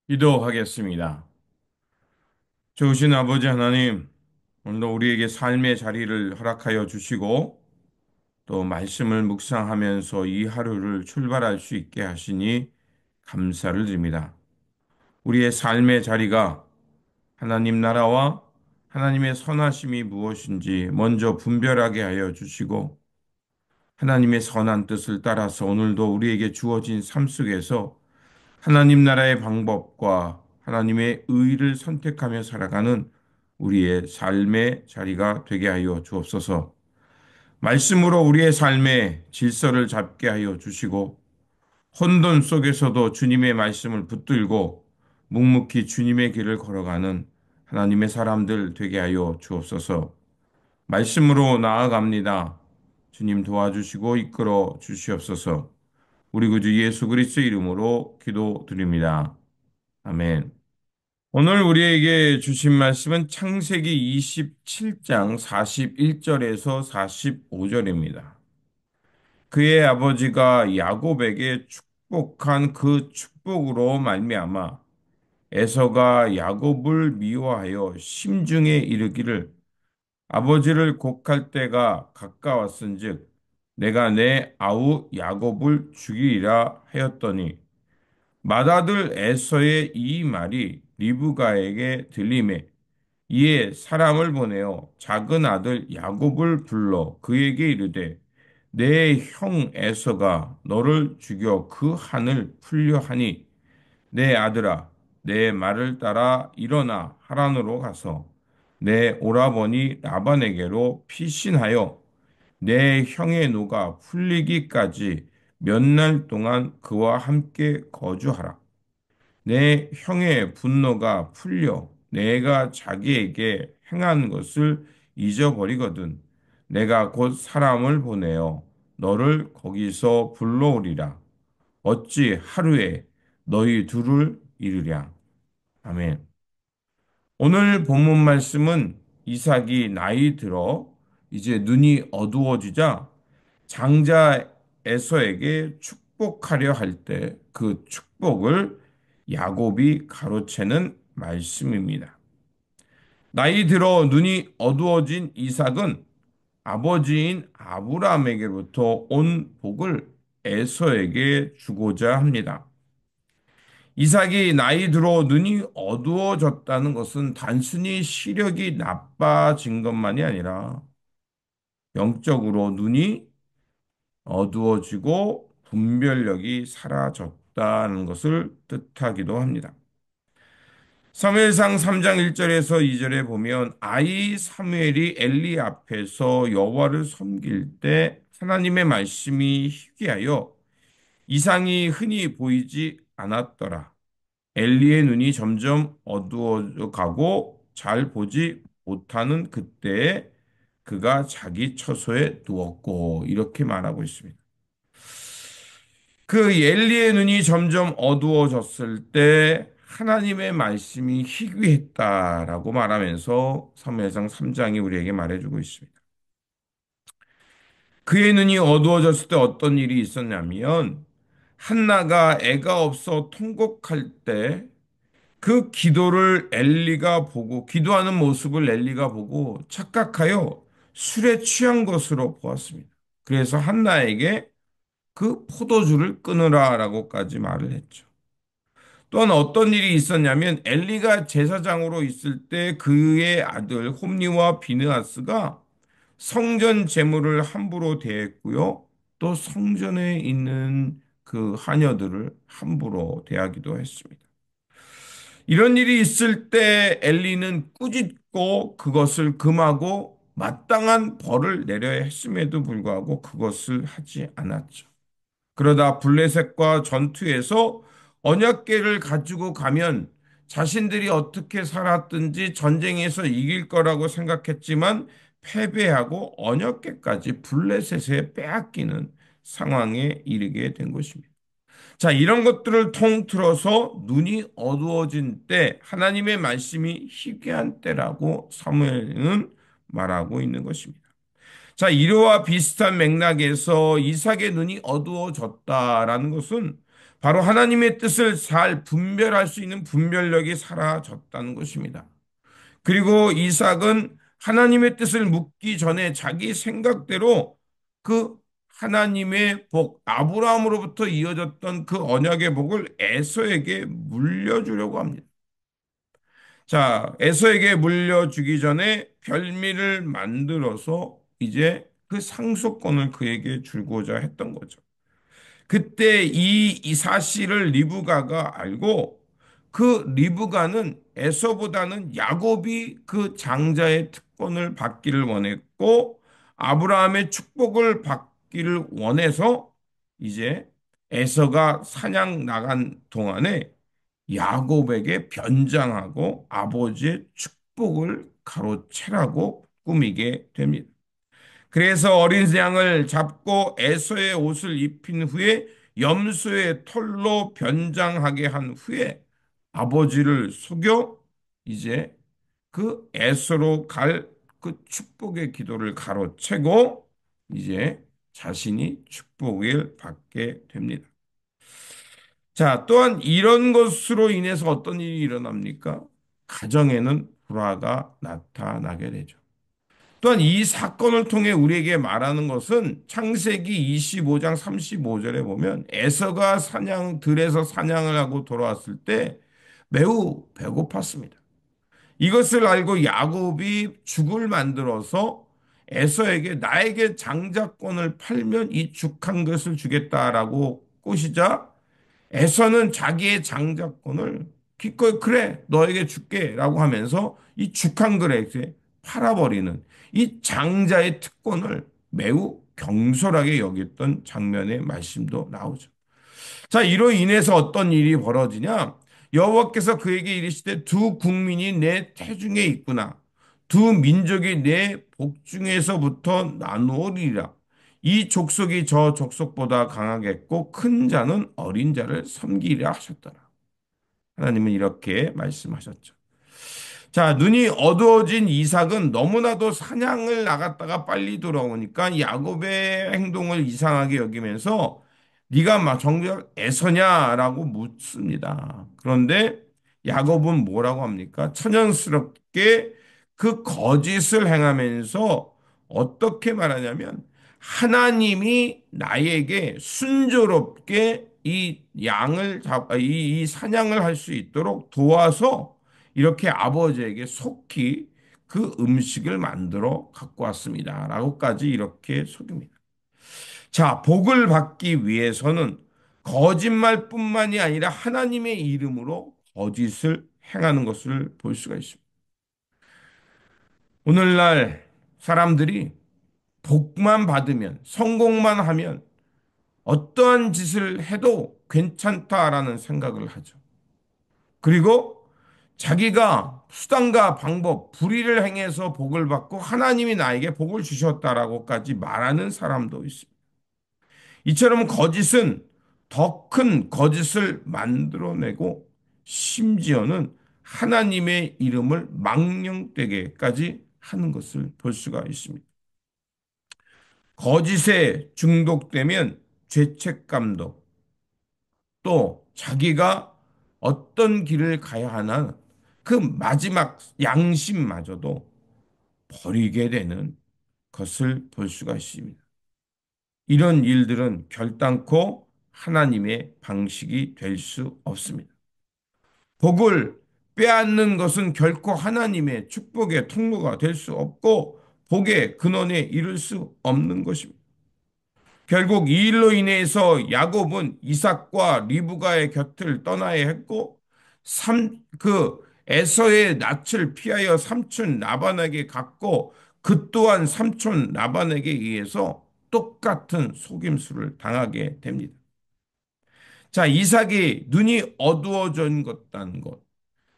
기도하겠습니다. 좋으신 아버지 하나님, 오늘도 우리에게 삶의 자리를 허락하여 주시고 또 말씀을 묵상하면서 이 하루를 출발할 수 있게 하시니 감사를 드립니다. 우리의 삶의 자리가 하나님 나라와 하나님의 선하심이 무엇인지 먼저 분별하게 하여 주시고 하나님의 선한 뜻을 따라서 오늘도 우리에게 주어진 삶 속에서 하나님 나라의 방법과 하나님의 의를 선택하며 살아가는 우리의 삶의 자리가 되게 하여 주옵소서. 말씀으로 우리의 삶의 질서를 잡게 하여 주시고 혼돈 속에서도 주님의 말씀을 붙들고 묵묵히 주님의 길을 걸어가는 하나님의 사람들 되게 하여 주옵소서. 말씀으로 나아갑니다. 주님 도와주시고 이끌어 주시옵소서. 우리 구주 예수 그리스도의 이름으로 기도드립니다. 아멘. 오늘 우리에게 주신 말씀은 창세기 27장 41절에서 45절입니다. 그의 아버지가 야곱에게 축복한 그 축복으로 말미암아 에서가 야곱을 미워하여 심중에 이르기를 아버지를 곡할 때가 가까웠은즉 내가 내 아우 야곱을 죽이리라 하였더니 맏아들 에서의 이 말이 리브가에게 들리매 이에 사람을 보내어 작은 아들 야곱을 불러 그에게 이르되 내 형 에서가 너를 죽여 그 한을 풀려 하니 내 아들아 내 말을 따라 일어나 하란으로 가서 내 오라버니 라반에게로 피신하여 내 형의 노가 풀리기까지 몇 날 동안 그와 함께 거주하라. 내 형의 분노가 풀려 내가 자기에게 행한 것을 잊어버리거든 내가 곧 사람을 보내어 너를 거기서 불러오리라. 어찌 하루에 너희 둘을 이루랴. 아멘. 오늘 본문 말씀은 이삭이 나이 들어 이제 눈이 어두워지자 장자 에서에게 축복하려 할 때 그 축복을 야곱이 가로채는 말씀입니다. 나이 들어 눈이 어두워진 이삭은 아버지인 아브라함에게로부터 온 복을 에서에게 주고자 합니다. 이삭이 나이 들어 눈이 어두워졌다는 것은 단순히 시력이 나빠진 것만이 아니라 영적으로 눈이 어두워지고 분별력이 사라졌다는 것을 뜻하기도 합니다. 사무엘상 3장 1절에서 2절에 보면 아이 사무엘이 엘리 앞에서 여호와를 섬길 때 하나님의 말씀이 희귀하여 이상이 흔히 보이지 않았더라. 엘리의 눈이 점점 어두워져 가고 잘 보지 못하는 그때에 그가 자기 처소에 누웠고 이렇게 말하고 있습니다. 그 엘리의 눈이 점점 어두워졌을 때 하나님의 말씀이 희귀했다라고 말하면서 사무엘상 3장이 우리에게 말해주고 있습니다. 그의 눈이 어두워졌을 때 어떤 일이 있었냐면 한나가 애가 없어 통곡할 때 그 기도를 엘리가 보고 기도하는 모습을 엘리가 보고 착각하여 술에 취한 것으로 보았습니다. 그래서 한나에게 그 포도주를 끊으라라고까지 말을 했죠. 또한 어떤 일이 있었냐면 엘리가 제사장으로 있을 때 그의 아들 홈리와 비느하스가 성전 제물을 함부로 대했고요. 또 성전에 있는 그 하녀들을 함부로 대하기도 했습니다. 이런 일이 있을 때 엘리는 꾸짖고 그것을 금하고 마땅한 벌을 내려야 했음에도 불구하고 그것을 하지 않았죠. 그러다 블레셋과 전투에서 언약궤를 가지고 가면 자신들이 어떻게 살았든지 전쟁에서 이길 거라고 생각했지만 패배하고 언약궤까지 블레셋에 빼앗기는 상황에 이르게 된 것입니다. 자, 이런 것들을 통틀어서 눈이 어두워진 때 하나님의 말씀이 희귀한 때라고 사무엘은 말하고 있는 것입니다. 자, 이러와 비슷한 맥락에서 이삭의 눈이 어두워졌다라는 것은 바로 하나님의 뜻을 잘 분별할 수 있는 분별력이 사라졌다는 것입니다. 그리고 이삭은 하나님의 뜻을 묻기 전에 자기 생각대로 그 하나님의 복, 아브라함으로부터 이어졌던 그 언약의 복을 에서에게 물려주려고 합니다. 자, 에서에게 물려주기 전에 별미를 만들어서 이제 그 상속권을 그에게 주고자 했던 거죠. 그때 이 사실을 리브가가 알고 그 리브가는 에서보다는 야곱이 그 장자의 특권을 받기를 원했고 아브라함의 축복을 받기를 원해서 이제 에서가 사냥 나간 동안에 야곱에게 변장하고 아버지의 축복을 가로채라고 꾸미게 됩니다. 그래서 어린 양을 잡고 에서의 옷을 입힌 후에 염소의 털로 변장하게 한 후에 아버지를 속여 이제 그 에서로 갈 그 축복의 기도를 가로채고 이제 자신이 축복을 받게 됩니다. 자, 또한 이런 것으로 인해서 어떤 일이 일어납니까? 가정에는 불화가 나타나게 되죠. 또한 이 사건을 통해 우리에게 말하는 것은 창세기 25장 35절에 보면 에서가 들에서 사냥을 하고 돌아왔을 때 매우 배고팠습니다. 이것을 알고 야곱이 죽을 만들어서 에서에게 나에게 장자권을 팔면 이 죽한 것을 주겠다라고 꼬시자 에서는 자기의 장자권을 기꺼이 그래 너에게 줄게라고 하면서 이 죽한 그릇에 팔아버리는 이 장자의 특권을 매우 경솔하게 여겼던 장면의 말씀도 나오죠. 자, 이로 인해서 어떤 일이 벌어지냐? 여호와께서 그에게 이르시되 두 국민이 내 태중에 있구나. 두 민족이 내 복중에서부터 나누리라. 이 족속이 저 족속보다 강하겠고 큰 자는 어린 자를 섬기리라 하셨더라. 하나님은 이렇게 말씀하셨죠. 자, 눈이 어두워진 이삭은 너무나도 사냥을 나갔다가 빨리 돌아오니까 야곱의 행동을 이상하게 여기면서 네가 막 정작 에서냐라고 묻습니다. 그런데 야곱은 뭐라고 합니까? 천연스럽게 그 거짓을 행하면서 어떻게 말하냐면 하나님이 나에게 순조롭게 이 사냥을 할 수 있도록 도와서 이렇게 아버지에게 속히 그 음식을 만들어 갖고 왔습니다. 라고까지 이렇게 속입니다. 자, 복을 받기 위해서는 거짓말뿐만이 아니라 하나님의 이름으로 거짓을 행하는 것을 볼 수가 있습니다. 오늘날 사람들이 복만 받으면, 성공만 하면 어떠한 짓을 해도 괜찮다라는 생각을 하죠. 그리고 자기가 수단과 방법, 불의를 행해서 복을 받고 하나님이 나에게 복을 주셨다라고까지 말하는 사람도 있습니다. 이처럼 거짓은 더 큰 거짓을 만들어내고 심지어는 하나님의 이름을 망령되게까지 하는 것을 볼 수가 있습니다. 거짓에 중독되면 죄책감도 또 자기가 어떤 길을 가야 하나 그 마지막 양심마저도 버리게 되는 것을 볼 수가 있습니다. 이런 일들은 결단코 하나님의 방식이 될 수 없습니다. 복을 빼앗는 것은 결코 하나님의 축복의 통로가 될 수 없고 복의 근원에 이를 수 없는 것입니다. 결국 이 일로 인해서 야곱은 이삭과 리브가의 곁을 떠나야 했고 그 에서의 낯을 피하여 삼촌 라반에게 갔고 그 또한 삼촌 라반에게 의해서 똑같은 속임수를 당하게 됩니다. 자, 이삭이 눈이 어두워진 것다는 것.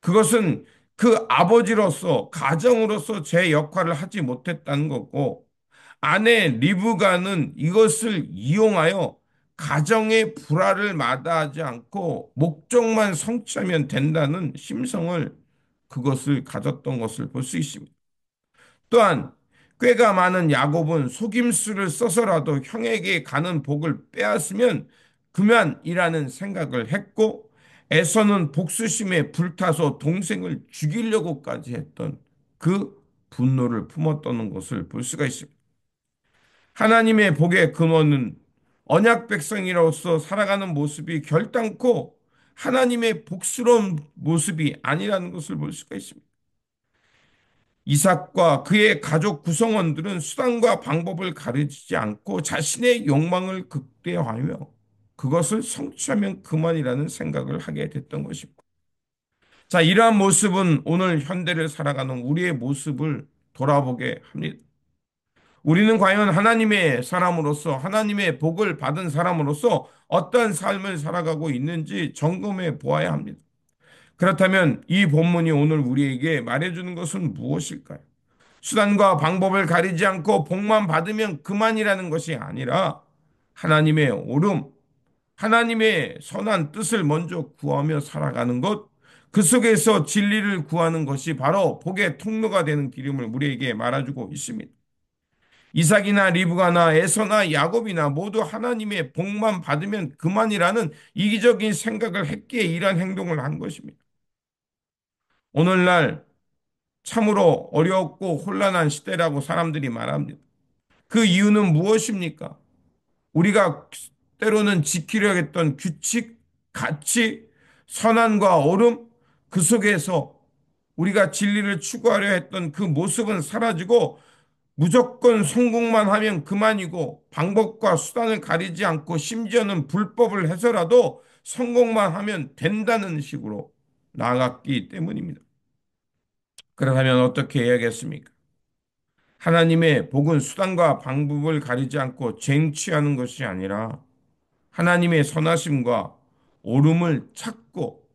그것은 그 아버지로서 가정으로서 제 역할을 하지 못했다는 거고 아내 리브가는 이것을 이용하여 가정의 불화를 마다하지 않고 목적만 성취하면 된다는 심성을 그것을 가졌던 것을 볼 수 있습니다. 또한 꾀가 많은 야곱은 속임수를 써서라도 형에게 가는 복을 빼앗으면 그만이라는 생각을 했고 에서는 복수심에 불타서 동생을 죽이려고까지 했던 그 분노를 품었던 것을 볼 수가 있습니다. 하나님의 복의 근원은 언약 백성이로서 살아가는 모습이 결단코 하나님의 복스러운 모습이 아니라는 것을 볼 수가 있습니다. 이삭과 그의 가족 구성원들은 수단과 방법을 가르치지 않고 자신의 욕망을 극대화하며 그것을 성취하면 그만이라는 생각을 하게 됐던 것입니다. 자, 이러한 모습은 오늘 현대를 살아가는 우리의 모습을 돌아보게 합니다. 우리는 과연 하나님의 사람으로서 하나님의 복을 받은 사람으로서 어떠한 삶을 살아가고 있는지 점검해 보아야 합니다. 그렇다면 이 본문이 오늘 우리에게 말해주는 것은 무엇일까요? 수단과 방법을 가리지 않고 복만 받으면 그만이라는 것이 아니라 하나님의 옳음, 하나님의 선한 뜻을 먼저 구하며 살아가는 것, 그 속에서 진리를 구하는 것이 바로 복의 통로가 되는 길임을 우리에게 말해주고 있습니다. 이삭이나 리브가나 에서나 야곱이나 모두 하나님의 복만 받으면 그만이라는 이기적인 생각을 했기에 이러한 행동을 한 것입니다. 오늘날 참으로 어렵고 혼란한 시대라고 사람들이 말합니다. 그 이유는 무엇입니까? 우리가 때로는 지키려 했던 규칙, 가치, 선한과 옳음, 그 속에서 우리가 진리를 추구하려 했던 그 모습은 사라지고 무조건 성공만 하면 그만이고 방법과 수단을 가리지 않고 심지어는 불법을 해서라도 성공만 하면 된다는 식으로 나아갔기 때문입니다. 그렇다면 어떻게 해야겠습니까? 하나님의 복은 수단과 방법을 가리지 않고 쟁취하는 것이 아니라 하나님의 선하심과 옳음을 찾고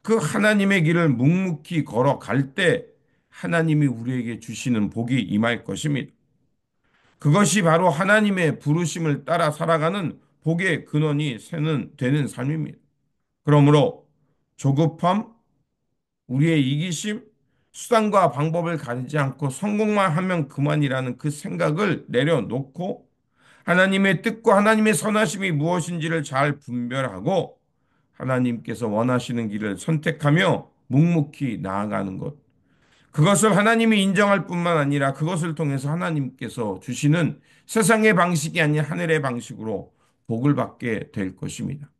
그 하나님의 길을 묵묵히 걸어갈 때 하나님이 우리에게 주시는 복이 임할 것입니다. 그것이 바로 하나님의 부르심을 따라 살아가는 복의 근원이 되는 삶입니다. 그러므로 조급함, 우리의 이기심, 수단과 방법을 가리지 않고 성공만 하면 그만이라는 그 생각을 내려놓고 하나님의 뜻과 하나님의 선하심이 무엇인지를 잘 분별하고 하나님께서 원하시는 길을 선택하며 묵묵히 나아가는 것. 그것을 하나님이 인정할 뿐만 아니라 그것을 통해서 하나님께서 주시는 세상의 방식이 아닌 하늘의 방식으로 복을 받게 될 것입니다.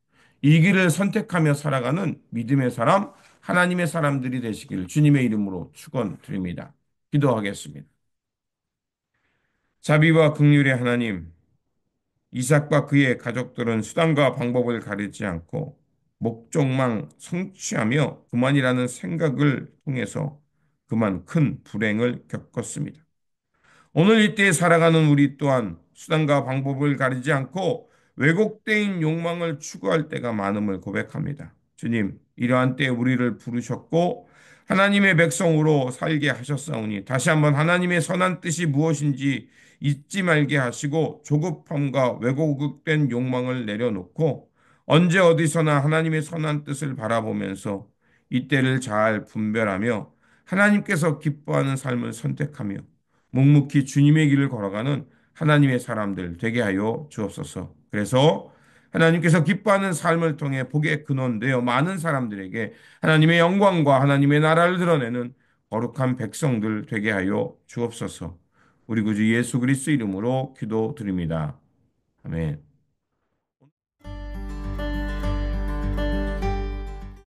이 길을 선택하며 살아가는 믿음의 사람, 하나님의 사람들이 되시기를 주님의 이름으로 축원드립니다. 기도하겠습니다. 자비와 긍휼의 하나님, 이삭과 그의 가족들은 수단과 방법을 가리지 않고 목적만 성취하며 그만이라는 생각을 통해서 그만 큰 불행을 겪었습니다. 오늘 이때에 살아가는 우리 또한 수단과 방법을 가리지 않고 왜곡된 욕망을 추구할 때가 많음을 고백합니다. 주님, 이러한 때에 우리를 부르셨고 하나님의 백성으로 살게 하셨사오니 다시 한번 하나님의 선한 뜻이 무엇인지 잊지 말게 하시고 조급함과 왜곡된 욕망을 내려놓고 언제 어디서나 하나님의 선한 뜻을 바라보면서 이때를 잘 분별하며 하나님께서 기뻐하는 삶을 선택하며 묵묵히 주님의 길을 걸어가는 하나님의 사람들 되게 하여 주옵소서. 그래서 하나님께서 기뻐하는 삶을 통해 복의 근원되어 많은 사람들에게 하나님의 영광과 하나님의 나라를 드러내는 거룩한 백성들 되게 하여 주옵소서. 우리 구주 예수 그리스도 이름으로 기도드립니다. 아멘.